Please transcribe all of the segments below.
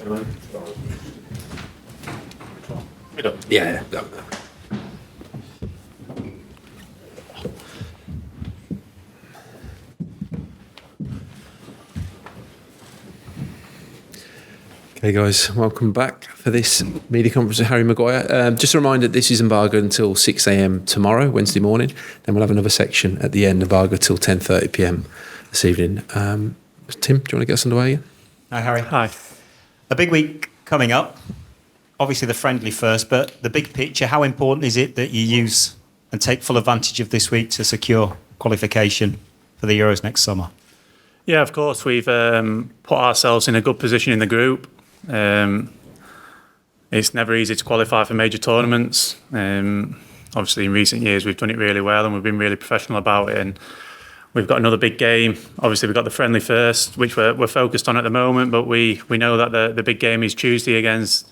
Yeah. Okay, guys, welcome back for this media conference with Harry Maguire. Just a reminder, this is embargoed until 6 a.m. tomorrow, Wednesday morning. Then we'll have another section at the end, embargoed till 10:30 p.m. this evening. Tim, do you want to get us underway again? Hi, Harry. Hi. A big week coming up. Obviously, the friendly first, but the big picture, how important is it that you use and take full advantage of this week to secure qualification for the Euros next summer? Yeah, of course. We've put ourselves in a good position in the group. It's never easy to qualify for major tournaments. Obviously, in recent years, we've done it really well and we've been really professional about it. And we've got another big game. Obviously, we've got the friendly first, which we're focused on at the moment. But we know that the big game is Tuesday against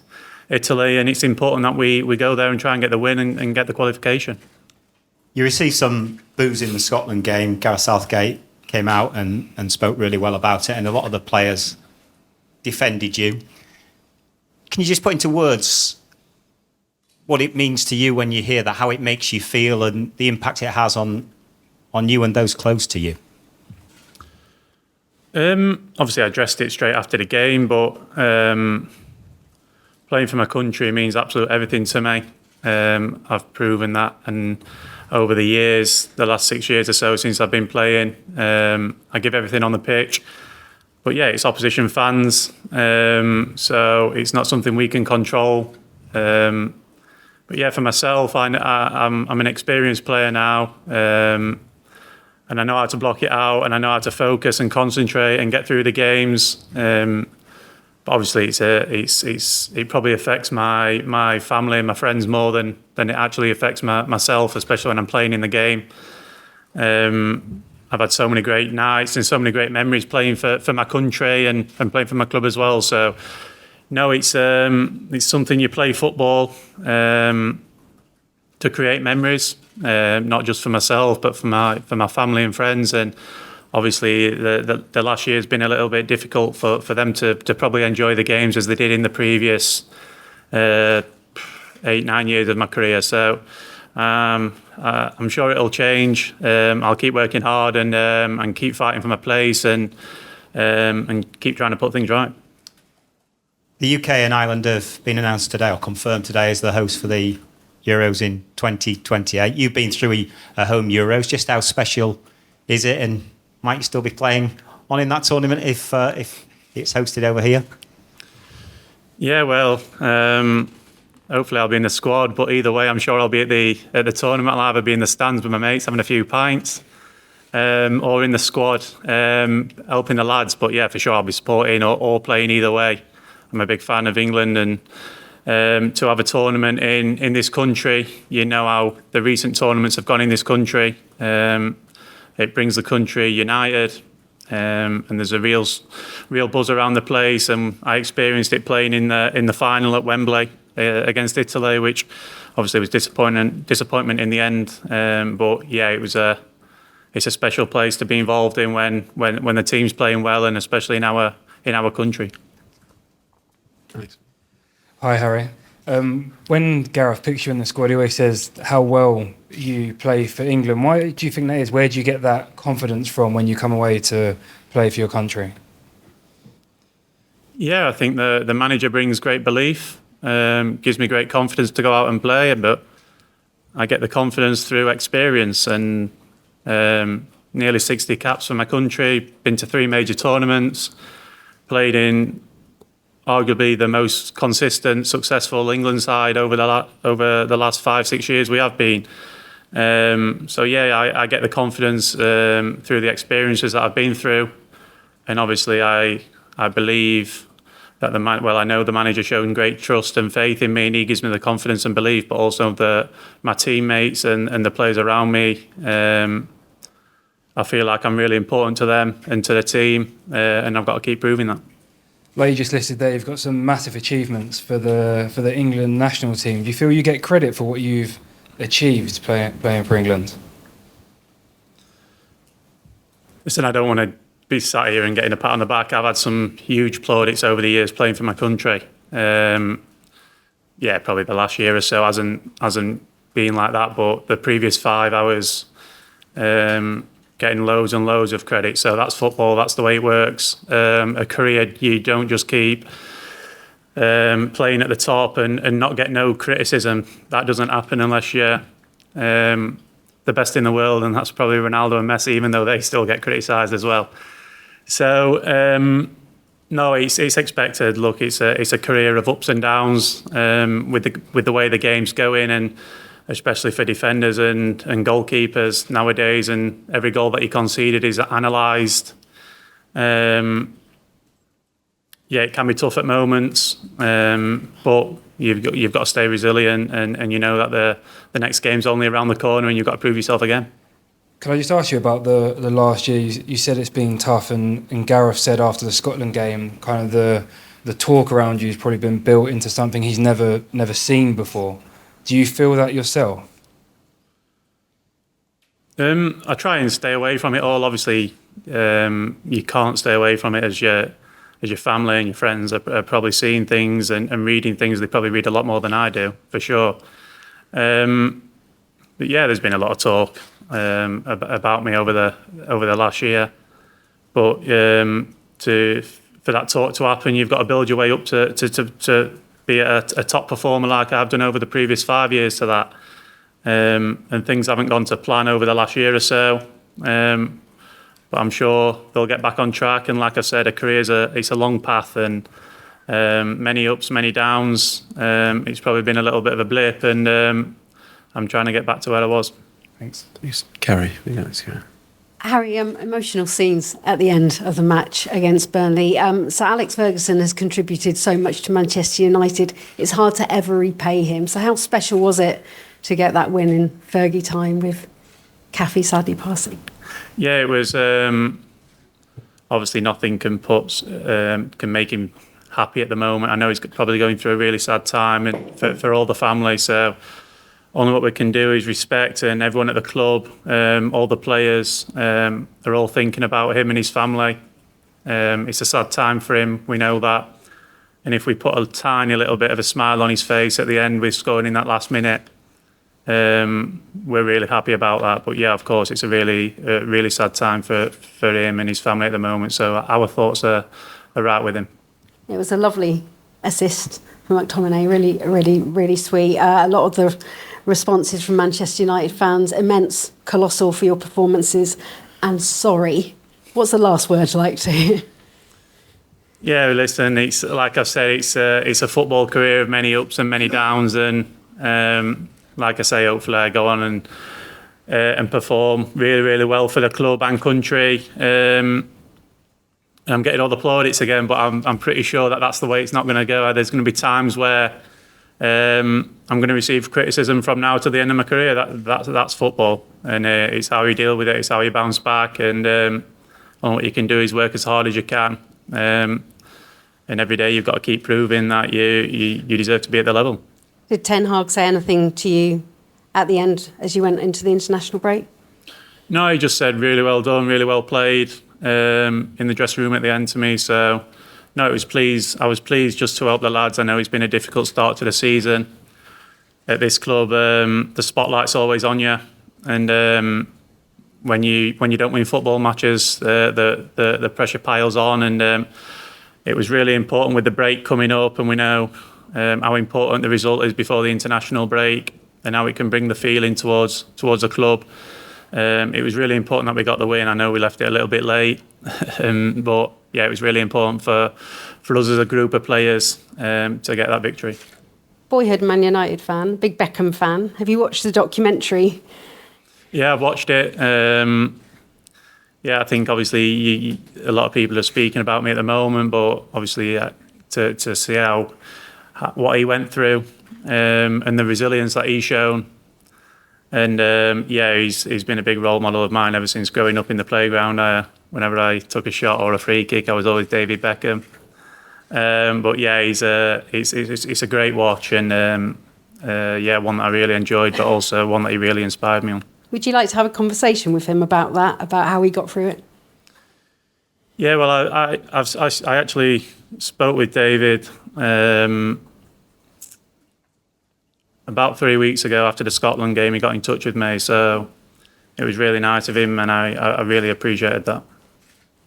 Italy, and it's important that we go there and try and get the win and get the qualification. You received some boos in the Scotland game. Gareth Southgate came out and spoke really well about it, and a lot of the players defended you. Can you just put into words what it means to you when you hear that, how it makes you feel and the impact it has on you and those close to you? Obviously, I addressed it straight after the game, but playing for my country means absolutely everything to me. I've proven that, and over the years, the last 6 years or so since I've been playing, I give everything on the pitch. But yeah, it's opposition fans, so it's not something we can control. But yeah, for myself, I'm an experienced player now, and I know how to block it out, and I know how to focus and concentrate and get through the games. But obviously, it probably affects my family and my friends more than it actually affects myself, especially when I'm playing in the game. I've had so many great nights and so many great memories playing for my country and playing for my club as well. So, no, it's something you play football to create memories, not just for myself, but for my family and friends. And obviously, the last year has been a little bit difficult for them to probably enjoy the games as they did in the previous 8-9 years of my career. So I'm sure it'll change. I'll keep working hard and keep fighting for my place and keep trying to put things right. The UK and Ireland have been announced today, or confirmed today, as the host for the Euros in 2028. You've been through a home Euros. Just how special is it, and might you still be playing on in that tournament if it's hosted over here? Yeah, well, hopefully I'll be in the squad, but either way, I'm sure I'll be at the tournament. I'll either be in the stands with my mates having a few pints, or in the squad helping the lads. But yeah, for sure I'll be supporting or playing either way. I'm a big fan of England, and to have a tournament in this country, you know how the recent tournaments have gone in this country. It brings the country united, and there's a real buzz around the place. And I experienced it playing in the final at Wembley against Italy, which obviously was disappointment in the end. But yeah, it's a special place to be involved in when the team's playing well, and especially in our country. Thanks. Hi, Harry. When Gareth picks you in the squad, he always says how well you play for England. Why do you think that is? Where do you get that confidence from when you come away to play for your country? Yeah, I think the manager brings great belief, gives me great confidence to go out and play, but I get the confidence through experience and nearly 60 caps for my country, been to 3 major tournaments, played in arguably the most consistent, successful England side over the last 5-6 years we have been. So yeah, I get the confidence through the experiences that I've been through, and obviously I believe that I know the manager showing great trust and faith in me, and he gives me the confidence and belief, but also my teammates and the players around me. I feel like I'm really important to them and to the team, and I've got to keep proving that. Like you just listed there, you've got some massive achievements for the England national team. Do you feel you get credit for what you've achieved playing for England? Listen, I don't want to be sat here and getting a pat on the back. I've had some huge plaudits over the years playing for my country. Probably the last year or so hasn't been like that, but the previous 5 I was getting loads and loads of credit. So that's football, that's the way it works. A career, you don't just keep playing at the top and not get no criticism. That doesn't happen unless you're the best in the world, and that's probably Ronaldo and Messi, even though they still get criticised as well. So no, it's expected. Look, it's a career of ups and downs with the way the game's going, and especially for defenders and goalkeepers nowadays. And every goal that he conceded is analysed. It can be tough at moments, but you've got to stay resilient, and you know that the next game's only around the corner, and you've got to prove yourself again. Can I just ask you about the last year? You said it's been tough, and Gareth said after the Scotland game, kind of the talk around you has probably been built into something he's never seen before. Do you feel that yourself? I try and stay away from it all. Obviously, you can't stay away from it as your family and your friends are probably seeing things and reading things. They probably read a lot more than I do, for sure. But yeah, there's been a lot of talk about me over the last year. But for that talk to happen, you've got to build your way up to be a top performer like I've done over the previous 5 years to that. And things haven't gone to plan over the last year or so. But I'm sure they'll get back on track. And like I said, a career it's a long path, and many ups, many downs. It's probably been a little bit of a blip, and I'm trying to get back to where I was. Thanks. Carrie, let's go. Harry, emotional scenes at the end of the match against Burnley. So Alex Ferguson has contributed so much to Manchester United. It's hard to ever repay him. So how special was it to get that win in Fergie time with Caffey sadly passing? Yeah, it was obviously nothing can make him happy at the moment. I know he's probably going through a really sad time, and for all the family. So only what we can do is respect, and everyone at the club, all the players, are all thinking about him and his family. It's a sad time for him, we know that. And if we put a tiny little bit of a smile on his face at the end with scoring in that last minute, we're really happy about that. But yeah, of course, it's a really sad time for him and his family at the moment. So our thoughts are right with him. It was a lovely assist from McTominay, really sweet. A lot of the responses from Manchester United fans, immense, colossal for your performances, and sorry. What's the last word like to you? Yeah, listen, it's like I said, it's a football career of many ups and many downs, and like I say, hopefully I go on and perform really well for the club and country. I'm getting all the plaudits again, but I'm pretty sure that's the way it's not going to go. There's going to be times where I'm going to receive criticism from now to the end of my career. That's football, and it's how you deal with it. It's how you bounce back, and all what you can do is work as hard as you can. And every day you've got to keep proving that you deserve to be at the level. Did Ten Hag say anything to you at the end as you went into the international break? No, he just said really well done, really well played in the dressing room at the end to me. So no, I was pleased just to help the lads. I know it's been a difficult start to the season at this club. The spotlight's always on you, and when you don't win football matches, the pressure piles on. And it was really important with the break coming up, and we know how important the result is before the international break, and how it can bring the feeling towards the club. It was really important that we got the win. I know we left it a little bit late, but yeah, it was really important for us as a group of players to get that victory. Boyhood Man United fan, big Beckham fan. Have you watched the documentary? Yeah, I've watched it. I think obviously a lot of people are speaking about me at the moment, but obviously to see what he went through and the resilience that he's shown. And he's been a big role model of mine ever since growing up in the playground. Whenever I took a shot or a free kick, I was always David Beckham. But yeah, it's a great watch, and one that I really enjoyed, but also one that he really inspired me on. Would you like to have a conversation with him about that, about how he got through it? Yeah, well, I actually spoke with David about 3 weeks ago after the Scotland game. He got in touch with me, so it was really nice of him, and I really appreciated that.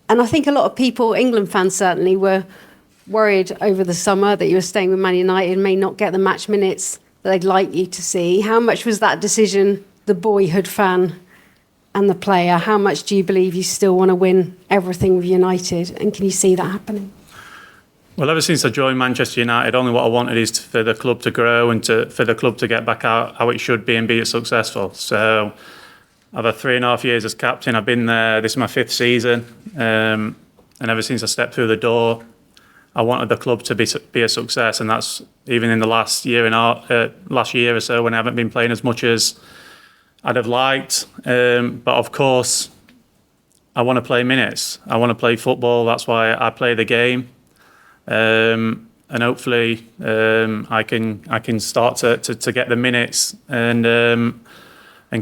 And I think a lot of people, England fans certainly, were worried over the summer that you were staying with Man United and may not get the match minutes that they'd like you to see. How much was that decision the boyhood fan and the player? How much do you believe you still want to win everything with United? And can you see that happening? Well, ever since I joined Manchester United, only what I wanted is for the club to grow and for the club to get back out how it should be and be successful. So I've had 3.5 years as captain. I've been there. This is my 5th season. And ever since I stepped through the door, I wanted the club to be a success. And that's even in the last year or so when I haven't been playing as much as I'd have liked. But of course, I want to play minutes. I want to play football. That's why I play the game. And hopefully I can start to get the minutes and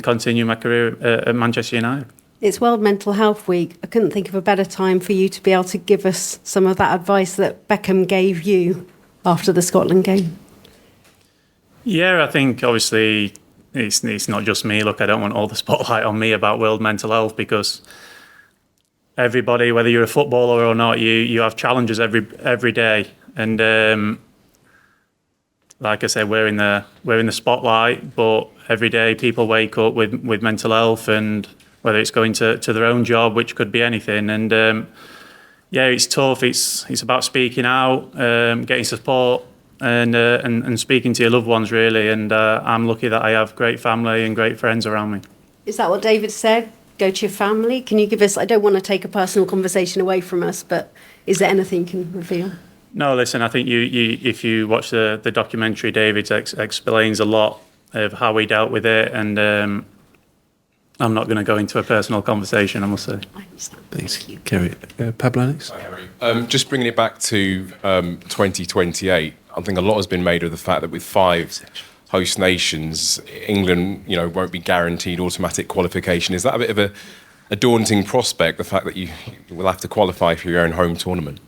continue my career at Manchester United. It's World Mental Health Week. I couldn't think of a better time for you to be able to give us some of that advice that Beckham gave you after the Scotland game. Yeah, I think obviously it's not just me. Look, I don't want all the spotlight on me about world mental health, because everybody, whether you're a footballer or not, you have challenges every day. And like I said, we're in the spotlight, but every day people wake up with mental health, and whether it's going to their own job, which could be anything. And yeah, it's tough. It's about speaking out, getting support, and speaking to your loved ones, really. And I'm lucky that I have great family and great friends around me. Is that what David said? Go to your family? Can you give us, I don't want to take a personal conversation away from us, but is there anything you can reveal? No, listen, I think you if you watch the documentary, David explains a lot of how he dealt with it, and I'm not going to go into a personal conversation, I must say. I understand. Thanks, Kerry. Pablo, Alex? Hi, Harry. Just bringing it back to 2028, I think a lot has been made of the fact that with 5 host nations, England, won't be guaranteed automatic qualification. Is that a bit of a daunting prospect, the fact that you will have to qualify for your own home tournament?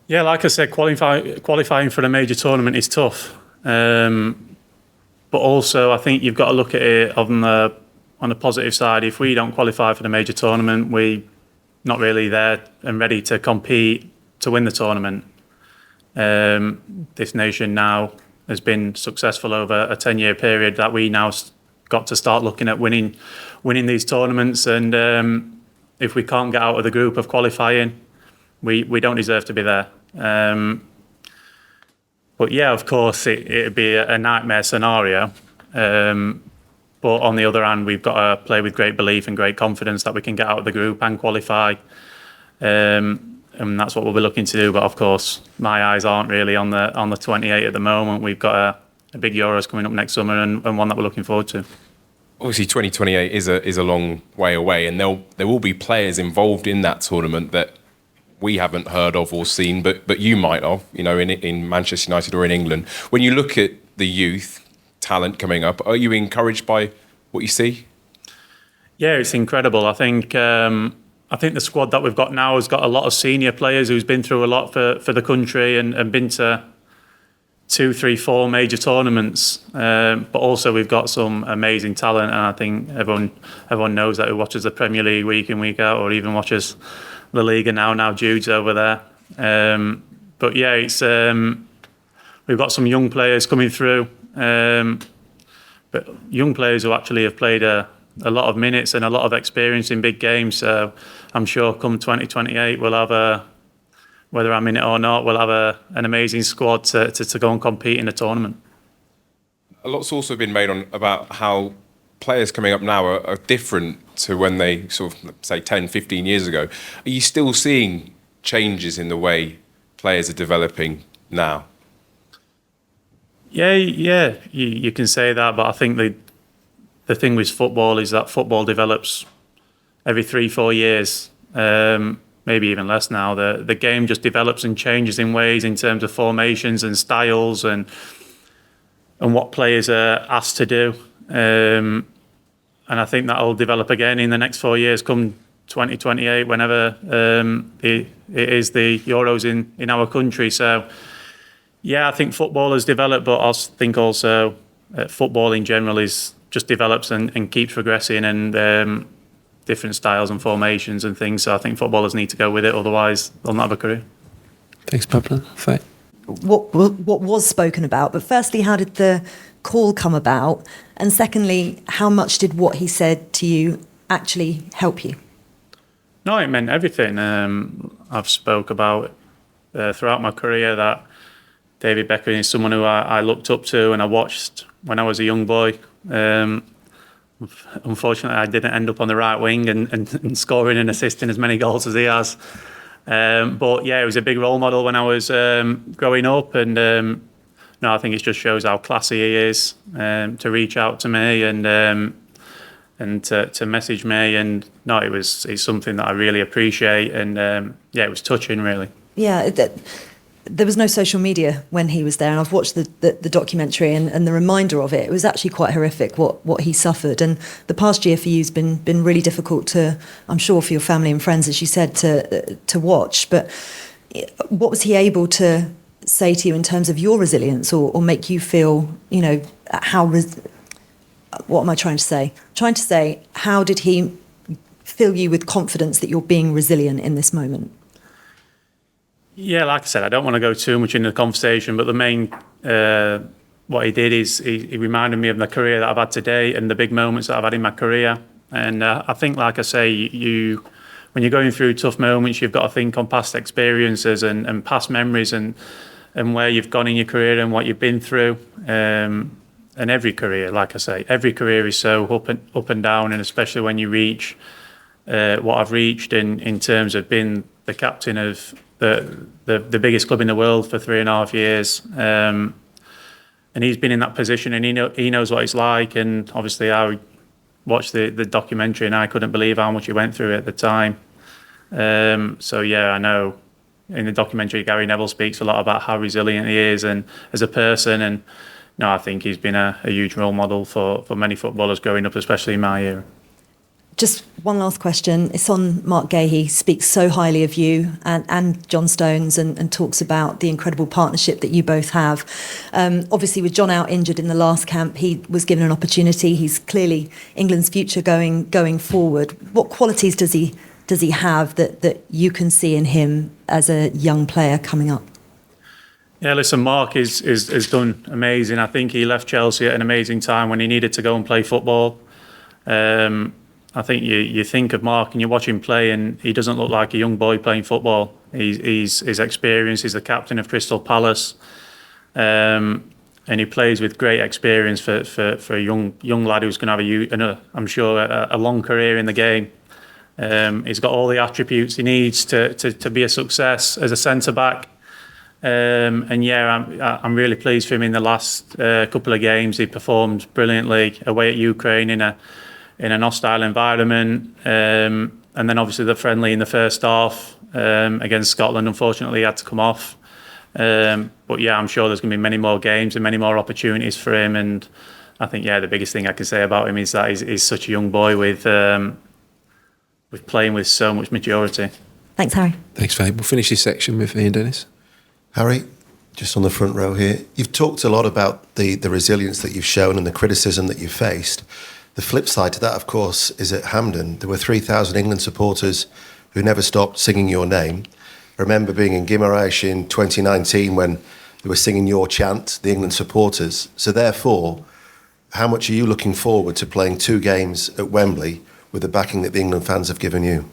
Yeah, like I said, qualifying for a major tournament is tough. But also, I think you've got to look at it on the positive side. If we don't qualify for the major tournament, we're not really there and ready to compete to win the tournament. This nation now has been successful over a 10-year period, that we now got to start looking at winning these tournaments. And if we can't get out of the group of qualifying, we don't deserve to be there. But yeah, of course, it'd be a nightmare scenario. But on the other hand, we've got to play with great belief and great confidence that we can get out of the group and qualify. And that's what we'll be looking to do. But of course, my eyes aren't really on the 28 at the moment. We've got a big Euros coming up next summer, and one that we're looking forward to. Obviously, 2028 is a long way away, and there will be players involved in that tournament that we haven't heard of or seen, but you might have, in Manchester United or in England. When you look at the youth talent coming up, are you encouraged by what you see? Yeah, it's incredible. I think the squad that we've got now has got a lot of senior players who's been through a lot for the country and been to 2, 3, 4 major tournaments. But also we've got some amazing talent, and I think everyone knows that, who watches the Premier League week in, week out, or even watches La Liga now Jude's over there. But yeah, it's we've got some young players coming through, but young players who actually have played a lot of minutes and a lot of experience in big games. So I'm sure come 2028 we'll have whether I'm in it or not, we'll have an amazing squad to go and compete in the tournament. A lot's also been made about how players coming up now are different to when they sort of, say, 10, 15 years ago. Are you still seeing changes in the way players are developing now? Yeah, you can say that, but I think the thing with football is that football develops every 3-4 years, maybe even less now. The game just develops and changes in ways in terms of formations and styles and what players are asked to do. And I think that'll develop again in the next 4 years. Come 2028, whenever it is the Euros in our country. So, yeah, I think football has developed, but I think also football in general just develops and keeps progressing, and different styles and formations and things. So I think footballers need to go with it, otherwise they'll not have a career. Thanks, Pablo. Faye. What was spoken about, but firstly, how did the call come about? And secondly, how much did what he said to you actually help you? No, it meant everything. I've spoke about throughout my career that David Beckham is someone who I looked up to and I watched when I was a young boy. Unfortunately, I didn't end up on the right wing and scoring and assisting as many goals as he has. But yeah, it was a big role model when I was growing up, and no, I think it just shows how classy he is to reach out to me and to message me, and no, it's something that I really appreciate, and yeah, it was touching, really. Yeah, there was no social media when he was there, and I've watched the documentary, and the reminder of it. It was actually quite horrific what he suffered, and the past year for you has been really difficult to, I'm sure, for your family and friends, as you said, to watch. But what was he able to say to you in terms of your resilience, or make you feel, you know, what am I trying to say? Trying to say, how did he fill you with confidence that you're being resilient in this moment? Yeah, like I said, I don't want to go too much into the conversation, but the main, what he did is he reminded me of the career that I've had today and the big moments that I've had in my career. And I think, like I say, when you're going through tough moments, you've got to think on past experiences and past memories and where you've gone in your career and what you've been through. And every career, like I say, every career is so up and down, and especially when you reach what I've reached in terms of being the captain of the biggest club in the world for 3.5 years, and he's been in that position, and he knows what it's like. And obviously, I watched the documentary, and I couldn't believe how much he went through at the time. So yeah, I know in the documentary, Gary Neville speaks a lot about how resilient he is and as a person, and no, I think he's been a huge role model for many footballers growing up, especially in my era. Just one last question. It's on Marc Guehi. He speaks so highly of you and John Stones, and talks about the incredible partnership that you both have. Obviously, with John out injured in the last camp, he was given an opportunity. He's clearly England's future going forward. What qualities does he have that you can see in him as a young player coming up? Yeah, listen, Mark has done amazing. I think he left Chelsea at an amazing time when he needed to go and play football. I think you think of Mark and you watch him play, and he doesn't look like a young boy playing football. He's experienced. He's the captain of Crystal Palace, and he plays with great experience for a young lad who's going to have I'm sure a long career in the game. He's got all the attributes he needs to be a success as a centre back. And yeah, I'm really pleased for him in the last couple of games. He performed brilliantly away at Ukraine in an hostile environment, and then obviously the friendly in the first half against Scotland. Unfortunately, he had to come off. But yeah, I'm sure there's going to be many more games and many more opportunities for him. And I think, yeah, the biggest thing I can say about him is that he's such a young boy with playing with so much maturity. Thanks, Harry. Thanks, Faye. We'll finish this section with Ian Dennis. Harry, just on the front row here, you've talked a lot about the resilience that you've shown and the criticism that you've faced. The flip side to that, of course, is at Hampden. There were 3,000 England supporters who never stopped singing your name. I remember being in Guimarães in 2019 when they were singing your chant, the England supporters. So therefore, how much are you looking forward to playing 2 games at Wembley with the backing that the England fans have given you?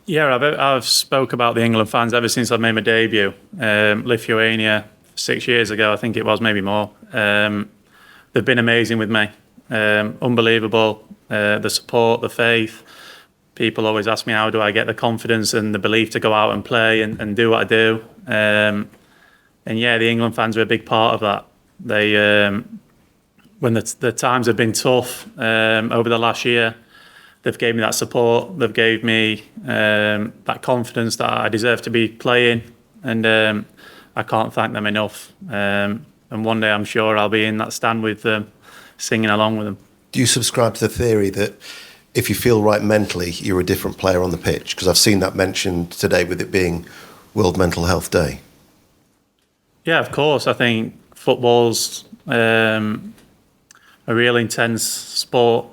Yeah, I've spoke about the England fans ever since I made my debut. Lithuania 6 years ago, I think it was, maybe more. They've been amazing with me. Unbelievable. The support, the faith. People always ask me, how do I get the confidence and the belief to go out and play and do what I do? And yeah, the England fans are a big part of that. They, when the times have been tough over the last year, they've gave me that support. They've gave me that confidence that I deserve to be playing, and I can't thank them enough. And one day I'm sure I'll be in that stand with them, singing along with them. Do you subscribe to the theory that if you feel right mentally, you're a different player on the pitch? Because I've seen that mentioned today with it being World Mental Health Day. Yeah, of course. I think football's a real intense sport.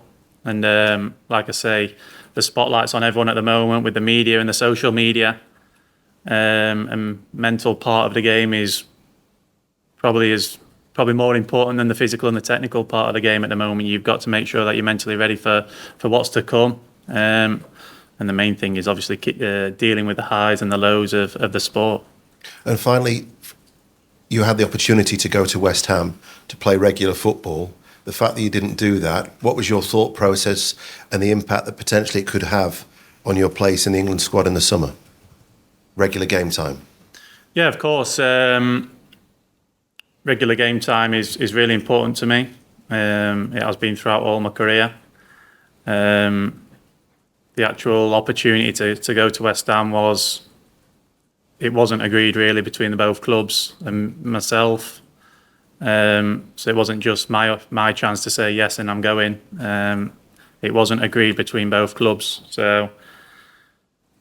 And like I say, the spotlight's on everyone at the moment with the media and the social media. And mental part of the game is probably more important than the physical and the technical part of the game at the moment. You've got to make sure that you're mentally ready for what's to come. And the main thing is obviously dealing with the highs and the lows of the sport. And finally, you had the opportunity to go to West Ham to play regular football. The fact that you didn't do that, what was your thought process and the impact that potentially it could have on your place in the England squad in the summer? Regular game time. Yeah, of course. Regular game time is really important to me. It has been throughout all my career. The actual opportunity to go to West Ham wasn't agreed really between the both clubs and myself. So it wasn't just my chance to say yes and I'm going. It wasn't agreed between both clubs. So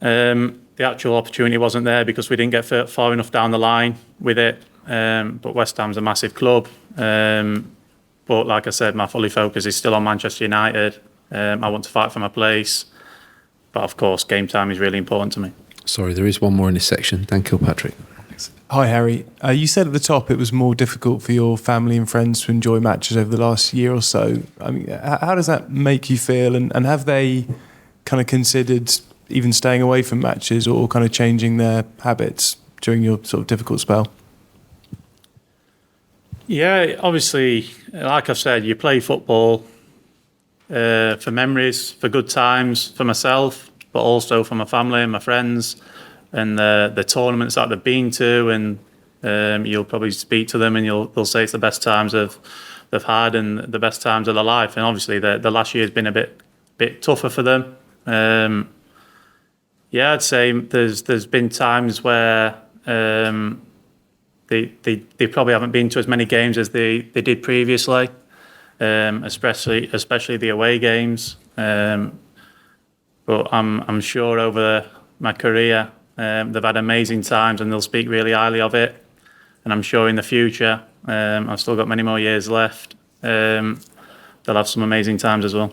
the actual opportunity wasn't there because we didn't get far enough down the line with it. But West Ham's a massive club. But like I said, my fully focus is still on Manchester United. I want to fight for my place. But of course, game time is really important to me. Sorry, there is one more in this section. Dan Kilpatrick. Hi, Harry. You said at the top it was more difficult for your family and friends to enjoy matches over the last year or so. I mean, how does that make you feel? And have they kind of considered even staying away from matches or kind of changing their habits during your sort of difficult spell? Yeah, obviously, like I've said, you play football for memories, for good times, for myself, but also for my family and my friends and the tournaments that they've been to. And you'll probably speak to them and they'll say it's the best times they've had and the best times of their life. And obviously, the last year has been a bit tougher for them. Yeah, I'd say there's been times where they probably haven't been to as many games as they did previously, especially the away games. But I'm sure over my career they've had amazing times and they'll speak really highly of it. And I'm sure in the future, I've still got many more years left, they'll have some amazing times as well.